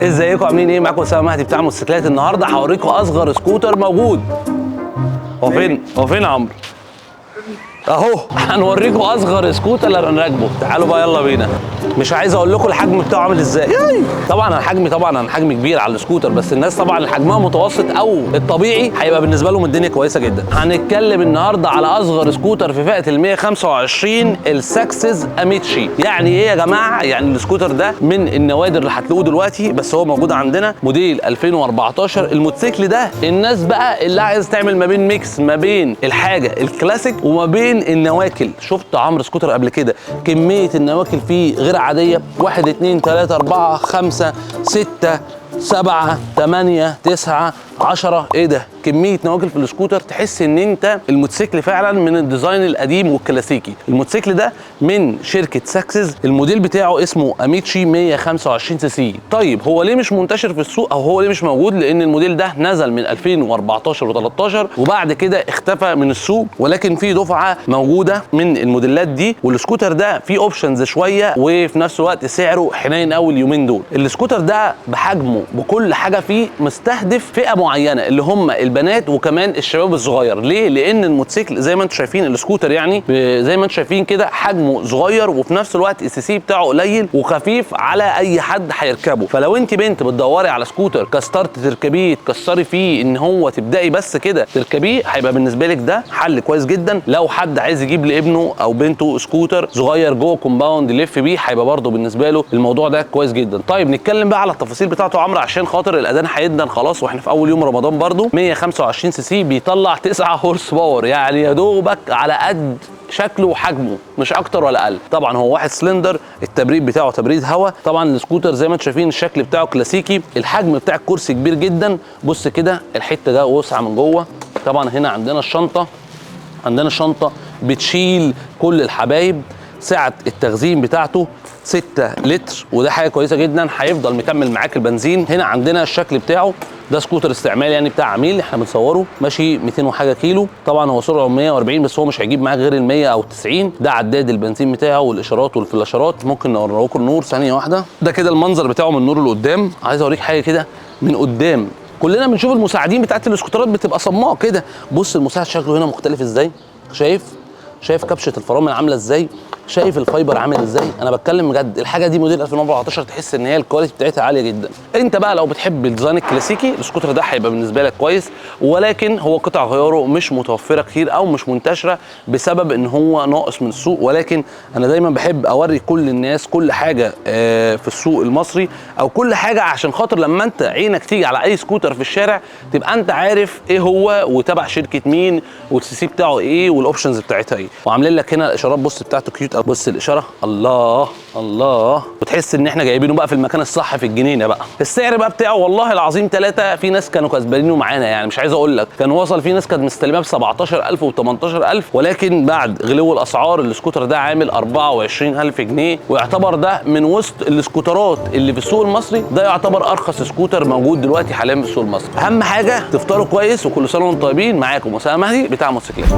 ازيكم عاملين ايه؟ معاكم اسامه مهدي بتاع موتوسيكلات. النهارده هوريكم اصغر سكوتر موجود. هو فين يا عمرو؟ اهو هنوريكم اصغر سكوتر اللي هنراكبه. تعالوا بقى يلا بينا. مش عايز اقول لكم الحجم بتاعه عامل ازاي. طبعا انا حجمي كبير على السكوتر، بس الناس طبعا اللي حجمها متوسط او الطبيعي هيبقى بالنسبه لهم الدنيا كويسه جدا. هنتكلم النهارده على اصغر سكوتر في فئه ال 125 الساكسز اميتشي. يعني ايه يا جماعه؟ يعني السكوتر ده من النوادر اللي هتلاقوه دلوقتي، بس هو موجود عندنا موديل 2014. الموتوسيكل ده الناس بقى اللي عايز تعمل ما بين ميكس ما بين الحاجه الكلاسيك وما بين النواكل. شفت عمرو سكوتر قبل كده كميه النواكل فيه غير عاديه. 1 2 3 4 5 6 7 8 9 10. ايه ده؟ كميه نواكل في السكوتر تحس ان انت الموتوسيكل فعلا من الديزاين القديم والكلاسيكي. الموتوسيكل ده من شركه ساكسز، الموديل بتاعه اسمه اميتشي 125 سي سي. طيب هو ليه مش منتشر في السوق او هو ليه مش موجود؟ لان الموديل ده نزل من 2014 و13 وبعد كده اختفى من السوق، ولكن في دفعه موجوده من الموديلات دي. والسكوتر ده فيه اوبشنز شويه وفي نفس الوقت سعره حنين قوي اليومين دول. السكوتر ده بحجمه بكل حاجه فيه مستهدف فئه معينه اللي هم البنات وكمان الشباب الصغير. ليه؟ لان الموتوسيكل زي ما انتم شايفين، السكوتر يعني زي ما انتم شايفين كده حجمه صغير وفي نفس الوقت السي سي بتاعه قليل وخفيف على اي حد هيركبه. فلو انت بنت بتدوري على سكوتر كستارت تركبيه تكسري فيه ان هو تبداي بس كده تركبيه، هيبقى بالنسبه لك ده حل كويس جدا. لو حد عايز يجيب لابنه او بنته سكوتر صغير جوه كومباوند يلف بيه، هيبقى برده بالنسبه له الموضوع ده كويس جدا. طيب نتكلم بقى على التفاصيل بتاعته عمرو، عشان خاطر الاذان هيدن خلاص واحنا في اول يوم رمضان. برده 125 سي سي بيطلع 9 هورس باور، يعني يا دوبك على قد شكله وحجمه مش اكتر ولا اقل. طبعا هو واحد سلندر، التبريد بتاعه تبريد هواء. طبعا السكوتر زي ما انتم شايفين الشكل بتاعه كلاسيكي. الحجم بتاع الكرسي كبير جدا، بص كده الحته ده وسعه من جوه. طبعا هنا عندنا الشنطه بتشيل كل الحبايب. سعه التخزين بتاعته 6 لتر وده حاجه كويسه جدا، هيفضل مكمل معاك البنزين. هنا عندنا الشكل بتاعه، ده سكوتر استعمال يعني بتاع عميل احنا بنصوره، ماشي 200 وحاجه كيلو. طبعا هو سرعه 140 بس هو مش هيجيب معاك غير ال 100 او 90. ده عداد البنزين بتاعه والاشارات والفلاشرات. ممكن نوريكم النور ثانيه واحده. ده كده المنظر بتاعه من النور اللي قدام. عايز اوريك حاجه كده من قدام. كلنا بنشوف المساعدين بتاعت الاسكوترات بتبقى صماء كده. بص المساعد شكله هنا مختلف ازاي. شايف كبشه الفرامل عامله ازاي، شايف الفايبر عامل ازاي. انا بتكلم بجد، الحاجه دي موديل 2014 تحس ان هي الكواليتي بتاعتها عاليه جدا. انت بقى لو بتحب الديزاين الكلاسيكي السكوتر ده هيبقى بالنسبه لك كويس، ولكن هو قطع غياره مش متوفره كتير او مش منتشره بسبب ان هو ناقص من السوق. ولكن انا دايما بحب اوري كل الناس كل حاجه في السوق المصري او كل حاجه، عشان خاطر لما انت عينك تيجي على اي سكوتر في الشارع تبقى انت عارف ايه هو وتبع شركه مين والسي سي بتاعه ايه والاوبشنز بتاعتها ايه. وعاملين لك هنا الاشارات، بص بتاعته كيوت. بص الاشاره، الله الله، وتحس ان احنا جايبينه بقى في المكان الصح في الجنينه بقى. السعر بقى بتاعه والله العظيم 3. في ناس كانوا كسبانينه معانا، يعني مش عايز اقول لك كان وصل في ناس كانت مستلمه ب 17,000 و 18,000، ولكن بعد غلو الاسعار السكوتر ده عامل 24,000 جنيه، ويعتبر ده من وسط السكوترات اللي في السوق المصري ده يعتبر ارخص سكوتر موجود دلوقتي حاليا في السوق المصري. اهم حاجه تفطروا كويس وكل سنه وانتم طيبين. معاكم اسامه مهدي بتاع موتوسيكلات.